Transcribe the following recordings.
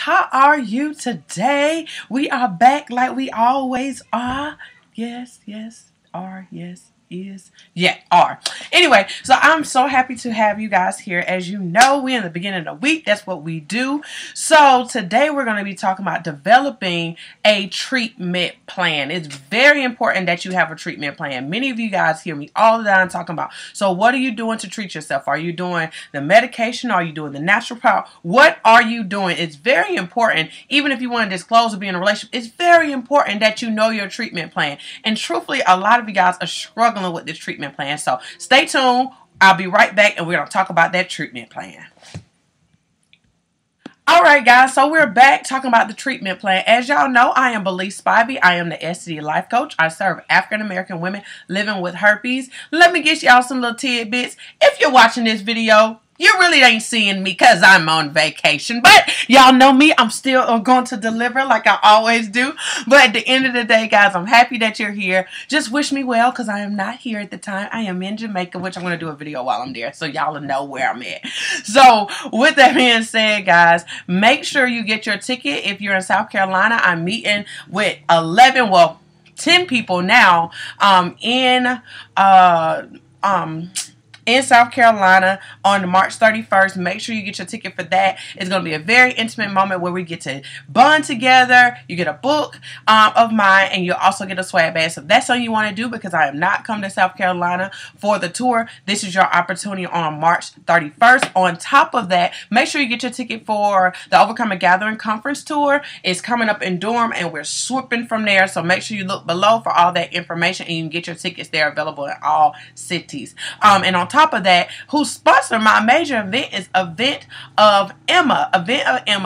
how are you today? We are back like we always are. Yes, are, yes, is, yeah, are. Anyway, so I'm so happy to have you guys here. As you know, we're in the beginning of the week. That's what we do. So today we're going to be talking about developing a treatment plan. It's very important that you have a treatment plan. Many of you guys hear me all the time talking about, so what are you doing to treat yourself? Are you doing the medication? Are you doing the natural power? What are you doing? It's very important, even if you want to disclose or be in a relationship, it's very important that you know your treatment plan. And truthfully, a lot of you guys are struggling with this treatment plan. So stay tuned. I'll be right back and we're going to talk about that treatment plan. Alright guys, so we're back talking about the treatment plan. As y'all know, I am Belize Spivey. I am the STD Life Coach. I serve African American women living with herpes. Let me get y'all some little tidbits. If you're watching this video, you really ain't seeing me because I'm on vacation. But y'all know me. I'm still going to deliver like I always do. But at the end of the day, guys, I'm happy that you're here. Just wish me well because I am not here at the time. I am in Jamaica, which I'm going to do a video while I'm there so y'all will know where I'm at. So with that being said, guys, make sure you get your ticket. If you're in South Carolina, I'm meeting with 10 people now in South Carolina on March 31st. Make sure you get your ticket for that. It's going to be a very intimate moment where we get to bond together. You get a book of mine, and you'll also get a swag bag. So if that's something you want to do, because I am not coming to South Carolina for the tour, this is your opportunity on March 31st. On top of that, make sure you get your ticket for the Overcome a Gathering Conference Tour. It's coming up in Durham, and we're swooping from there. So make sure you look below for all that information, and you can get your tickets. They're available in all cities. And on top of that, who's sponsoring my major event is Event of Emma.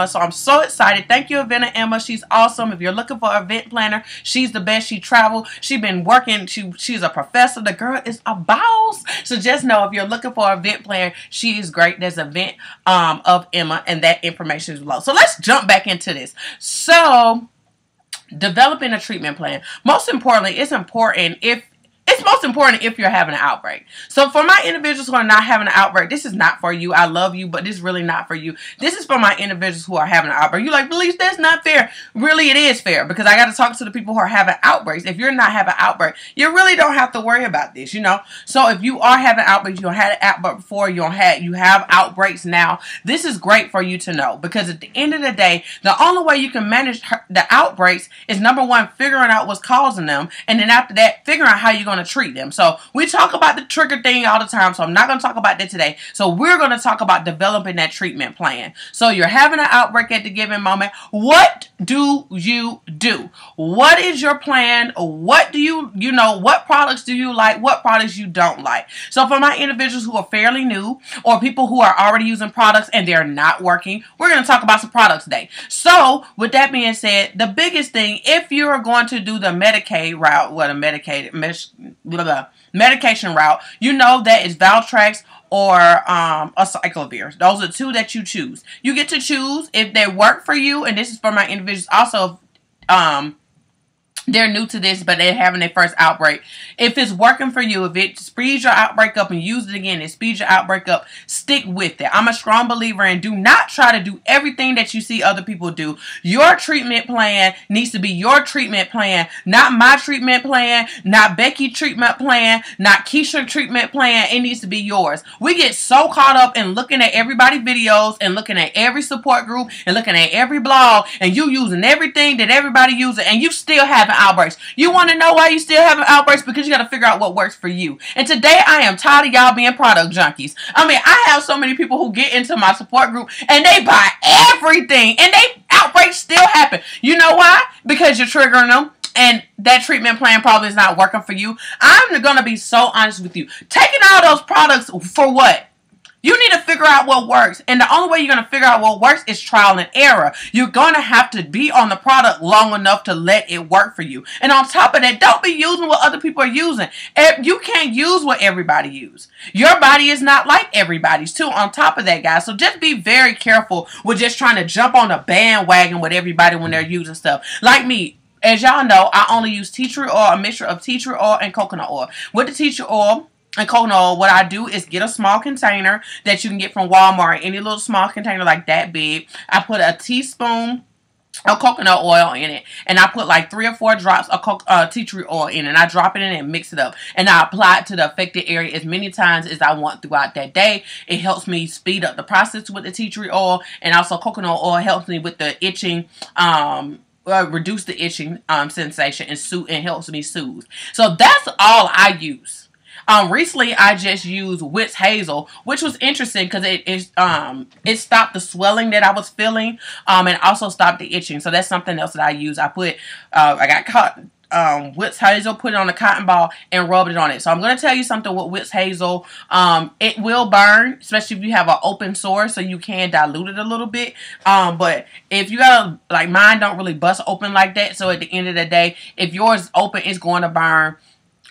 So I'm so excited. Thank you, Event of Emma. She's awesome. If you're looking for an event planner, she's the best. She traveled. She's been working. She's a professor. The girl is a boss. So just know, if you're looking for an event planner, she is great. There's Event of Emma, and that information is below. So let's jump back into this. So developing a treatment plan. Most importantly, it's most important if you're having an outbreak. So for my individuals who are not having an outbreak, this is not for you. I love you, but this is really not for you. This is for my individuals who are having an outbreak. You're like, Belize, that's not fair. Really, it is fair, because I got to talk to the people who are having outbreaks. If you're not having an outbreak, you really don't have to worry about this, you know. So if you are having outbreaks, you don't have an outbreak before, you have outbreaks now, this is great for you to know, because at the end of the day, the only way you can manage the outbreaks is, number one, figuring out what's causing them, and then after that, figuring out how you're going to treat them. So we talk about the trigger thing all the time, so I'm not going to talk about that today. So we're going to talk about developing that treatment plan. So you're having an outbreak at the given moment. What do you do? What is your plan? What do you know, what products do you like? What products you don't like? So for my individuals who are fairly new, or people who are already using products and they're not working, we're going to talk about some products today. So with that being said, the biggest thing, if you're going to do the Medicaid route, medication route, you know that is Valtrex or a cyclovir. Those are two that you choose. You get to choose if they work for you, and this is for my individuals also. They're new to this, but they're having their first outbreak. If it's working for you, if it speeds your outbreak up and use it again, it speeds your outbreak up, stick with it. I'm a strong believer in, do not try to do everything that you see other people do. Your treatment plan needs to be your treatment plan, not my treatment plan, not Becky's treatment plan, not Keisha's treatment plan. It needs to be yours. We get so caught up in looking at everybody's videos and looking at every support group and looking at every blog, and you using everything that everybody uses, and you still having outbreaks. You want to know why you still having outbreaks? Because you got to figure out what works for you. And today I am tired of y'all being product junkies. I mean, I have so many people who get into my support group and they buy everything, and they outbreaks still happen. You know why? Because you're triggering them, and that treatment plan probably is not working for you. I'm going to be so honest with you. Taking all those products for what? You need to figure out what works. And the only way you're going to figure out what works is trial and error. You're going to have to be on the product long enough to let it work for you. And on top of that, don't be using what other people are using. You can't use what everybody uses. Your body is not like everybody's too, on top of that, guys. So just be very careful with just trying to jump on a bandwagon with everybody when they're using stuff. Like me. As y'all know, I only use tea tree oil, a mixture of tea tree oil and coconut oil. With the tea tree oil, And coconut oil, what I do is get a small container that you can get from Walmart, any little small container like that big. I put a teaspoon of coconut oil in it, and I put like 3 or 4 drops of tea tree oil in it, and I drop it in and mix it up, and I apply it to the affected area as many times as I want throughout that day. It helps me speed up the process with the tea tree oil, and also coconut oil helps me with the itching, reduce the itching sensation and helps me soothe. So that's all I use. Recently I just used Witch Hazel, which was interesting because it stopped the swelling that I was feeling, and also stopped the itching. So that's something else that I use. I got caught Witch Hazel, put it on a cotton ball and rubbed it on it. So I'm going to tell you something with Witch Hazel. It will burn, especially if you have an open sore, so you can dilute it a little bit. But if you got like mine don't really bust open like that, so at the end of the day, if yours is open, it's going to burn.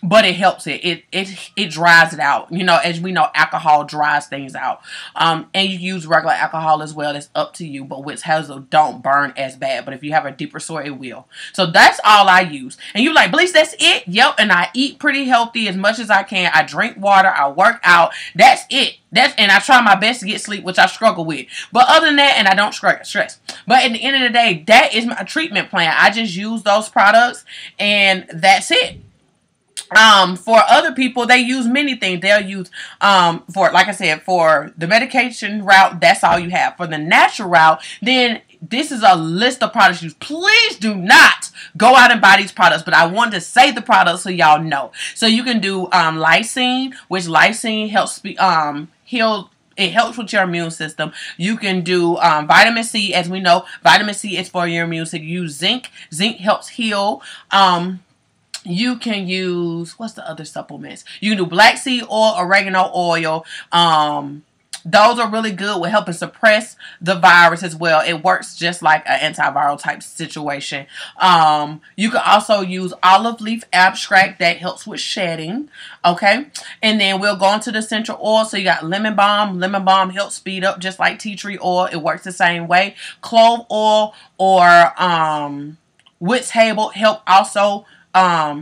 But it helps it dries it out. You know, as we know, alcohol dries things out. And you use regular alcohol as well. That's up to you. But Witch Hazel don't burn as bad. But if you have a deeper sore, it will. So that's all I use. And you're like, Belize, that's it? Yep. And I eat pretty healthy as much as I can. I drink water. I work out. That's it. And I try my best to get sleep, which I struggle with. But other than that, and I don't stress. But at the end of the day, that is my treatment plan. I just use those products, and that's it. For other people, they use many things. They'll use, like I said, for the medication route, that's all you have. For the natural route, then this is a list of products used. Please do not go out and buy these products, but I wanted to say the products so y'all know. So you can do, lysine, which lysine helps, heal. It helps with your immune system. You can do vitamin C. As we know, vitamin C is for your immune system. Use zinc. Zinc helps heal. You can use, what's the other supplements? You can do black seed oil, oregano oil. Those are really good with helping suppress the virus as well. It works just like an antiviral type situation. You can also use olive leaf abstract that helps with shedding. Okay. And then we'll go into the essential oil. So you got lemon balm. Lemon balm helps speed up just like tea tree oil. It works the same way. Clove oil or witch hazel help also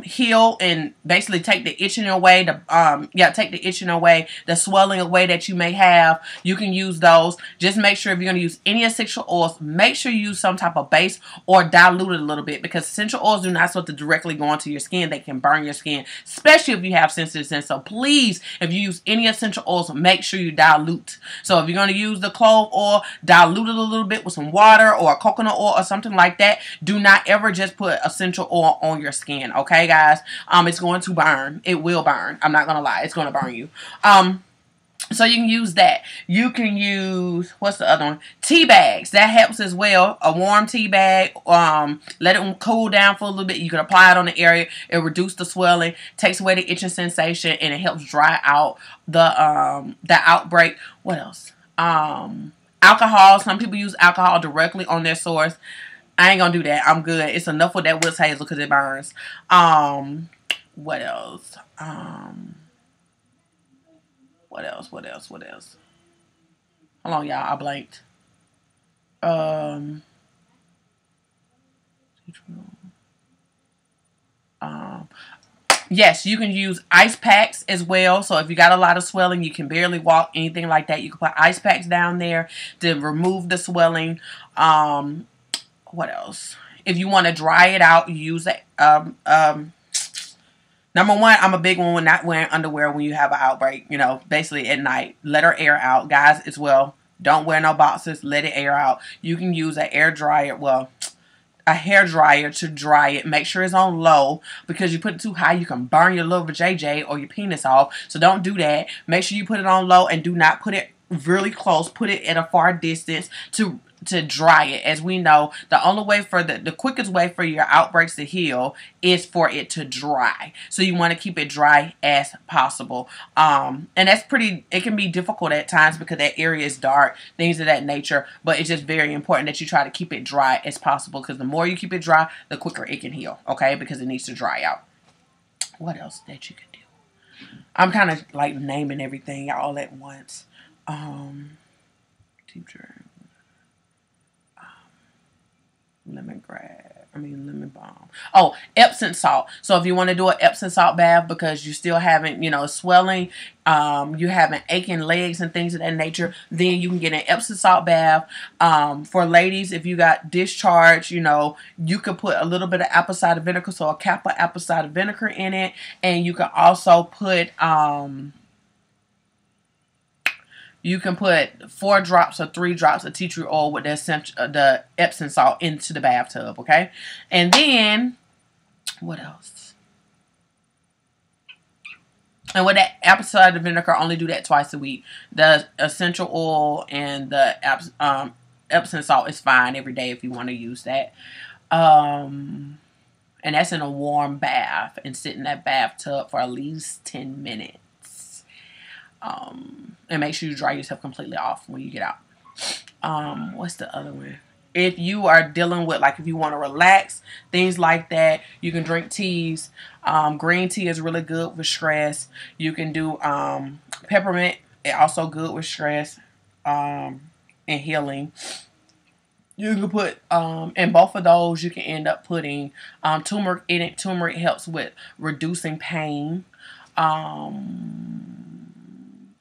heal and basically take the itching away, take the itching away, the swelling away that you may have. You can use those. Just make sure if you're going to use any essential oils, make sure you use some type of base or dilute it a little bit, because essential oils do not supposed to directly go onto your skin. They can burn your skin, especially if you have sensitive skin. So please, if you use any essential oils, make sure you dilute. So if you're going to use the clove oil, dilute it a little bit with some water or coconut oil or something like that. Do not ever just put essential oil on your skin. Okay, guys, it's going to burn. It will burn. I'm not gonna lie, it's gonna burn you. So you can use that. You can use, what's the other one? Tea bags. That helps as well. A warm tea bag. Let it cool down for a little bit. You can apply it on the area. It reduces the swelling, takes away the itching sensation, and it helps dry out the outbreak. What else? Alcohol. Some people use alcohol directly on their sores. I ain't gonna do that. I'm good. It's enough with that Witch Hazel because it burns. What else? What else? Hold on, y'all. I blanked. Yes, you can use ice packs as well. So if you got a lot of swelling, you can barely walk, anything like that, you can put ice packs down there to remove the swelling. What else? If you want to dry it out, you use it. Number one, I'm a big one with not wearing underwear when you have an outbreak. You know, basically at night, let her air out. Guys as well, don't wear no boxers. Let it air out. You can use an air dryer. Well, a hair dryer to dry it. Make sure it's on low, because you put it too high, you can burn your little vajayjay or your penis off. So don't do that. Make sure you put it on low and do not put it really close. Put it at a far distance to dry it. As we know, the only way for the quickest way for your outbreaks to heal is for it to dry. So you want to keep it dry as possible. And that's it can be difficult at times because that area is dark, things of that nature, but it's just very important that you try to keep it dry as possible, because the more you keep it dry, the quicker it can heal. Okay, because it needs to dry out. What else that you can do? I'm kind of like naming everything all at once. Teacher. Lemongrass. lemon balm. Oh, Epsom salt. So if you want to do an Epsom salt bath because you still haven't, swelling, you having aching legs and things of that nature, then you can get an Epsom salt bath. For ladies, if you got discharge, you could put a little bit of apple cider vinegar, so a cap of apple cider vinegar in it, and you can also put you can put 4 drops or 3 drops of tea tree oil with the Epsom salt into the bathtub, okay? And then, what else? And with that apple cider vinegar, only do that twice a week. The essential oil and the Epsom salt is fine every day if you want to use that. And that's in a warm bath, and sit in that bathtub for at least 10 minutes. And make sure you dry yourself completely off when you get out. What's the other one? If you are dealing with, like, if you want to relax, things like that, you can drink teas. Green tea is really good with stress. You can do peppermint. It's also good with stress and healing. You can put, in both of those, you can end up putting turmeric in it. Turmeric helps with reducing pain.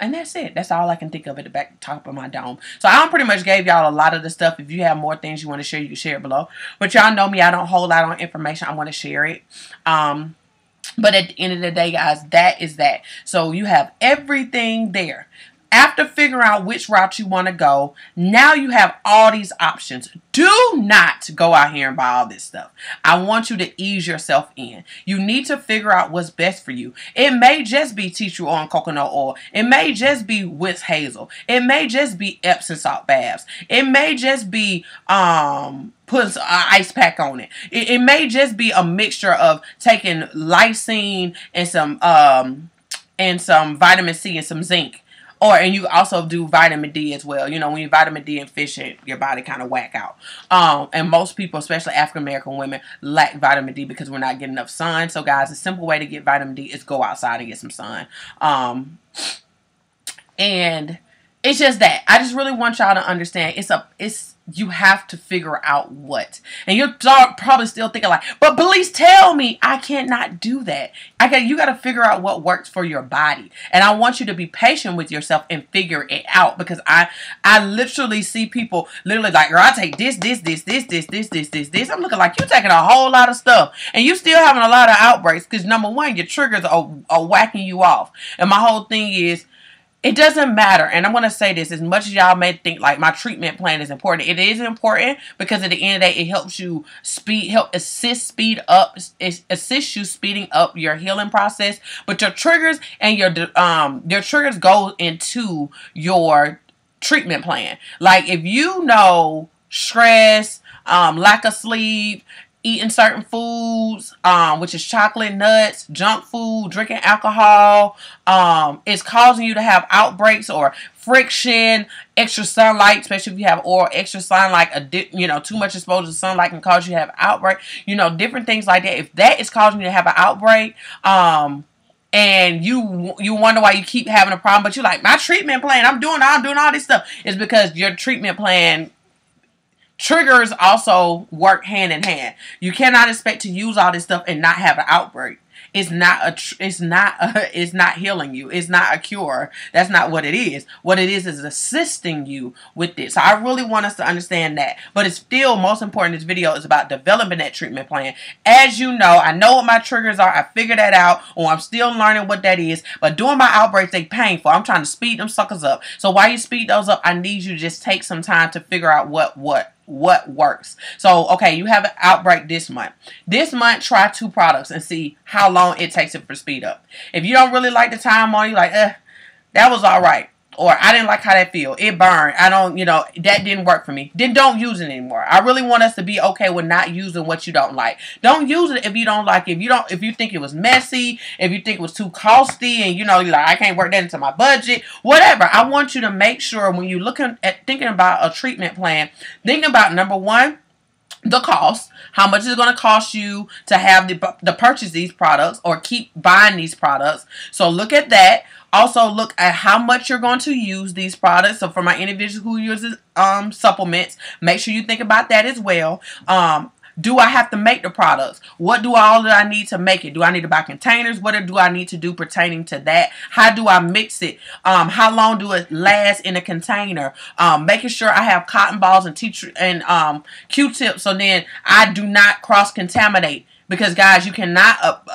And that's it. That's all I can think of at the top of my dome. So I pretty much gave y'all a lot of the stuff. If you have more things you want to share, you can share it below. But y'all know me. I don't hold out on information. I want to share it. But at the end of the day, guys, that is that. So you have everything there. After figuring out which route you want to go, now you have all these options. Do not go out here and buy all this stuff. I want you to ease yourself in. You need to figure out what's best for you. It may just be tea tree oil and coconut oil. It may just be Witch Hazel. It may just be Epsom salt baths. It may just be putting an ice pack on it. It may just be a mixture of taking lysine and some vitamin C and some zinc. And you also do vitamin D as well. When you're vitamin D deficient, your body kind of whack out. And most people, especially African American women, lack vitamin D because we're not getting enough sun. So guys, a simple way to get vitamin D is go outside and get some sun. And it's just that. I just really want y'all to understand you have to figure out what. And you're probably still thinking like, but Belize, tell me. I cannot do that. You got to figure out what works for your body. And I want you to be patient with yourself and figure it out, because I literally see people literally like, girl, I take this. I'm looking like, you taking a whole lot of stuff and you still having a lot of outbreaks because, number one, your triggers are whacking you off. And my whole thing is, it doesn't matter, and I'm going to say this, as much as y'all may think like my treatment plan is important, it is important because at the end of the day, it helps you assist you speeding up your healing process. But your triggers and your triggers go into your treatment plan. Like if you know stress, lack of sleep, eating certain foods, which is chocolate, nuts, junk food, drinking alcohol, is causing you to have outbreaks or friction, extra sunlight, especially if you have extra sunlight, too much exposure to sunlight can cause you to have outbreak, different things like that. If that is causing you to have an outbreak, and you wonder why you keep having a problem, but you're like, my treatment plan, I'm doing all this stuff, is because your treatment plan triggers also work hand in hand. You cannot expect to use all this stuff and not have an outbreak. It's not healing you. It's not a cure. That's not what it is. What it is assisting you with this. So I really want us to understand that. But it's still most important. This video is about developing that treatment plan. As you know, I know what my triggers are. I figured that out, or I'm still learning what that is. But during my outbreaks, they painful. I'm trying to speed them suckers up. So while you speed those up, I need you to just take some time to figure out what works. So, okay, you have an outbreak this month. This month, try 2 products and see how long it takes it for speed up. If you don't really like the time on, you like, that was all right. Or I didn't like how that feel. It burned. That didn't work for me. Then don't use it anymore. I really want us to be okay with not using what you don't like. Don't use it if you don't like it. If you think it was messy, if you think it was too costly, and you're like, I can't work that into my budget, whatever. I want you to make sure when you're thinking about a treatment plan, think about, number one, the cost. How much is it going to cost you to have to purchase these products or keep buying these products? So look at that. Also look at how much you're going to use these products. So for my individual who uses supplements, make sure you think about that as well. Do I have to make the products? What do I need to make it? Do I need to buy containers? What do I need to do pertaining to that? How do I mix it? How long do it last in a container? Making sure I have cotton balls and Q-tips, so then I do not cross-contaminate. Because guys, you cannot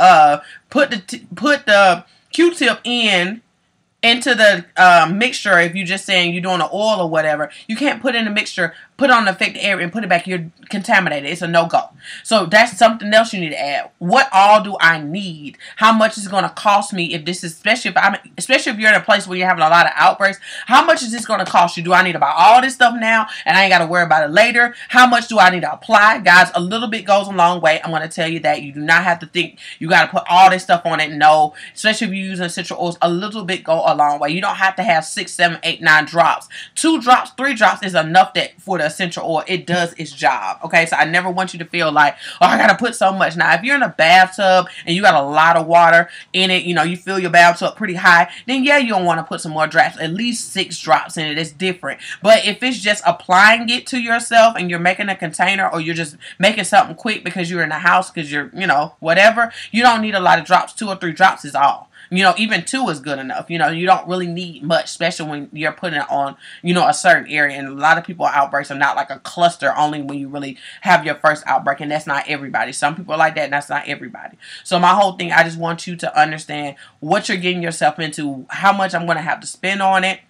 put the Q-tip into the mixture. If you're just saying you're doing an oil or whatever, you can't put in the mixture, put on the affected area and put it back. You're contaminated. It's a no-go. So that's something else you need to add. What all do I need? How much is it going to cost me if this is, especially if you're in a place where you're having a lot of outbreaks, how much is this going to cost you? Do I need to buy all this stuff now and I ain't got to worry about it later? How much do I need to apply? Guys, a little bit goes a long way. I'm going to tell you that. You do not have to think you got to put all this stuff on it. No, especially if you're using essential oils, a little bit go a long way. You don't have to have 6, 7, 8, 9 drops. 2 drops, 3 drops is enough for the essential oil. It does its job. Okay, so I never want you to feel like, oh, I gotta put so much. Now, if you're in a bathtub and you got a lot of water in it, you know, you fill your bathtub pretty high, then yeah, you don't want to put some more drops. At least 6 drops in it. It's different. But if it's just applying it to yourself and you're making a container, or you're just making something quick because you're in the house, because you're, you know, whatever, you don't need a lot of drops. 2 or 3 drops is all. You know, even 2 is good enough. You know, you don't really need much, especially when you're putting it on, you know, a certain area. And a lot of people outbreaks are not like a cluster only when you really have your first outbreak. And that's not everybody. Some people are like that, and that's not everybody. So my whole thing, I just want you to understand what you're getting yourself into, how much I'm going to have to spend on it,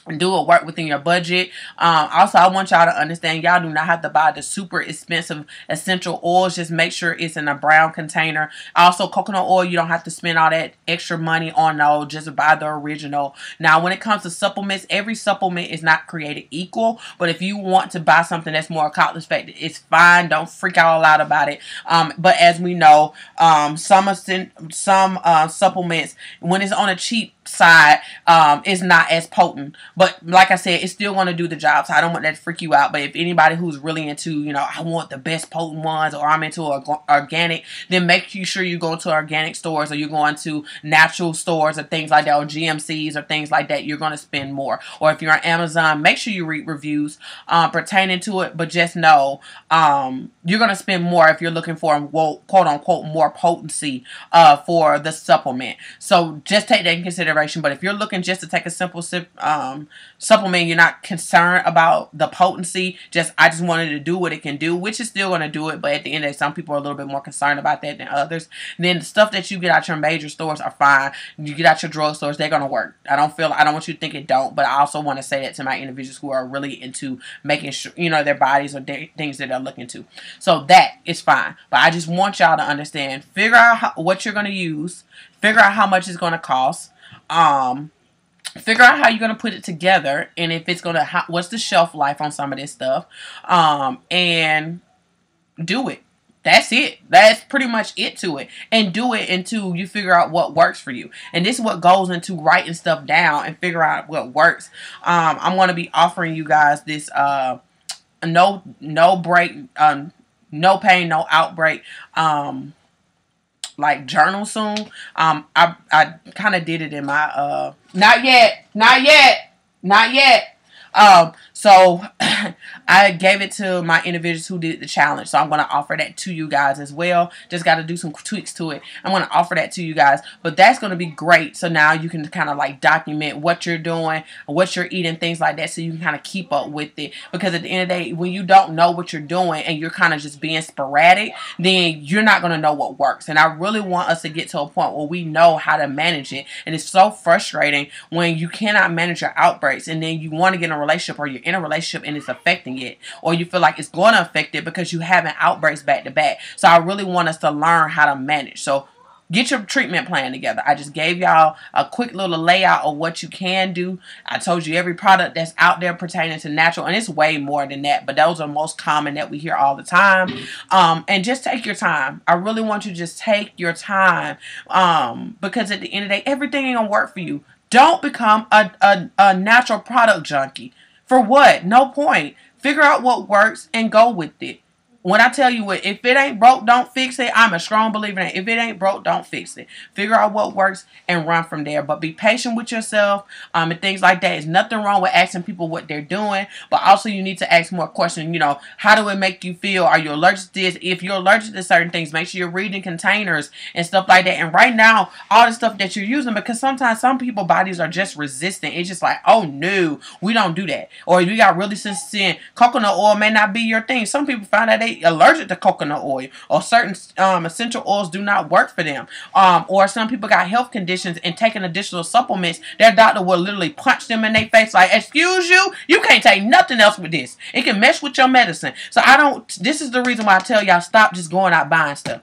and do it work within your budget. Also, I want y'all to understand, y'all do not have to buy the super expensive essential oils. Just make sure it's in a brown container. Also, coconut oil, you don't have to spend all that extra money on those. Just buy the original. Now, when it comes to supplements, every supplement is not created equal. But if you want to buy something that's more cost effective, it's fine. Don't freak all out about it. But as we know, some supplements, when it's on a cheap side, is not as potent, but like I said, it's still going to do the job. So I don't want that to freak you out. But if anybody who's really into, you know, I want the best potent ones, or I'm into organic, then make sure you go to organic stores, or you're going to natural stores or things like that, or GMCs or things like that. You're going to spend more. Or if you're on Amazon, make sure you read reviews pertaining to it. But just know you're going to spend more if you're looking for, quote unquote, more potency for the supplement. So just take that in consideration. But if you're looking just to take a simple supplement, you're not concerned about the potency, I just wanted to do what it can do, which is still going to do it. But at the end of the day, some people are a little bit more concerned about that than others. Then the stuff that you get out your major stores are fine. You get out your drug stores, they're going to work. I don't want you to think it don't, but I also want to say that to my individuals who are really into making sure, you know, their bodies or things that they're looking to. So that is fine. But I just want y'all to understand, figure out what you're going to use, figure out how much it's going to cost. Figure out how you're going to put it together, and if it's going to, what's the shelf life on some of this stuff, and do it. That's it. That's pretty much it to it. And do it until you figure out what works for you. And this is what goes into writing stuff down and figure out what works. I'm going to be offering you guys this no pain, no outbreak like journal soon. I kind of did it in my not yet. So I gave it to my individuals who did the challenge. So I'm going to offer that to you guys as well. Just got to do some tweaks to it. I'm going to offer that to you guys. But that's going to be great. So now you can kind of like document what you're doing, what you're eating, things like that. So you can kind of keep up with it. Because at the end of the day, when you don't know what you're doing and you're kind of just being sporadic, then you're not going to know what works. And I really want us to get to a point where we know how to manage it. And it's so frustrating when you cannot manage your outbreaks and then you want to get in a relationship, or you're in a relationship and it's affecting it, or you feel like it's going to affect it because you having outbreaks back to back. So I really want us to learn how to manage. So get your treatment plan together. I just gave y'all a quick little layout of what you can do. I told you every product that's out there pertaining to natural, and it's way more than that, but those are most common that we hear all the time. And just take your time. I really want you to just take your time, because at the end of the day, everything ain't gonna work for you. Don't become a natural product junkie. For what? No point. Figure out what works and go with it. When I tell you what, if it ain't broke, don't fix it. I'm a strong believer in it. If it ain't broke, don't fix it. Figure out what works and run from there. But be patient with yourself and things like that. There's nothing wrong with asking people what they're doing. But also you need to ask more questions. You know, how do it make you feel? Are you allergic to this? If you're allergic to certain things, make sure you're reading containers and stuff like that. And right now, all the stuff that you're using, because sometimes some people's bodies are just resistant. It's just like, oh no, we don't do that. Or you got really sensitive. Coconut oil may not be your thing. Some people find that they allergic to coconut oil, or certain essential oils do not work for them, or some people got health conditions and taking additional supplements, their doctor will literally punch them in their face like, excuse you, you can't take nothing else with this. It can mess with your medicine. So this is the reason why I tell y'all, stop just going out buying stuff.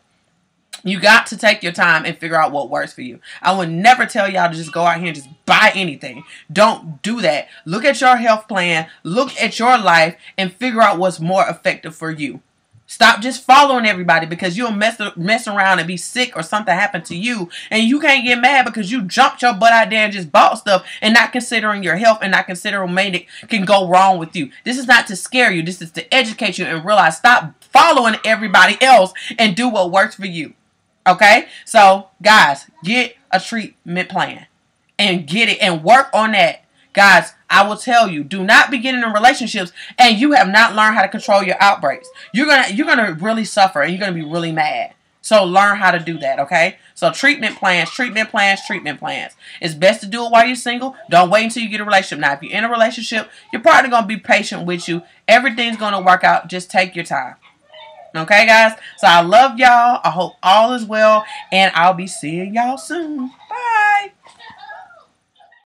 You got to take your time and figure out what works for you. I would never tell y'all to just go out here and just buy anything. Don't do that. Look at your health plan, look at your life, and figure out what's more effective for you. Stop just following everybody, because you'll mess around and be sick or something happen to you, and you can't get mad because you jumped your butt out there and just bought stuff and not considering your health and not considering what can go wrong with you. This is not to scare you. This is to educate you and realize, stop following everybody else and do what works for you. Okay? So, guys, get a treatment plan and get it and work on that. Guys, I will tell you, do not be getting in relationships and you have not learned how to control your outbreaks. You're gonna really suffer and you're gonna be really mad. So learn how to do that, okay? So treatment plans, treatment plans, treatment plans. It's best to do it while you're single. Don't wait until you get a relationship. Now, if you're in a relationship, your partner gonna be patient with you. Everything's gonna work out. Just take your time. Okay, guys? So I love y'all. I hope all is well, and I'll be seeing y'all soon. Bye.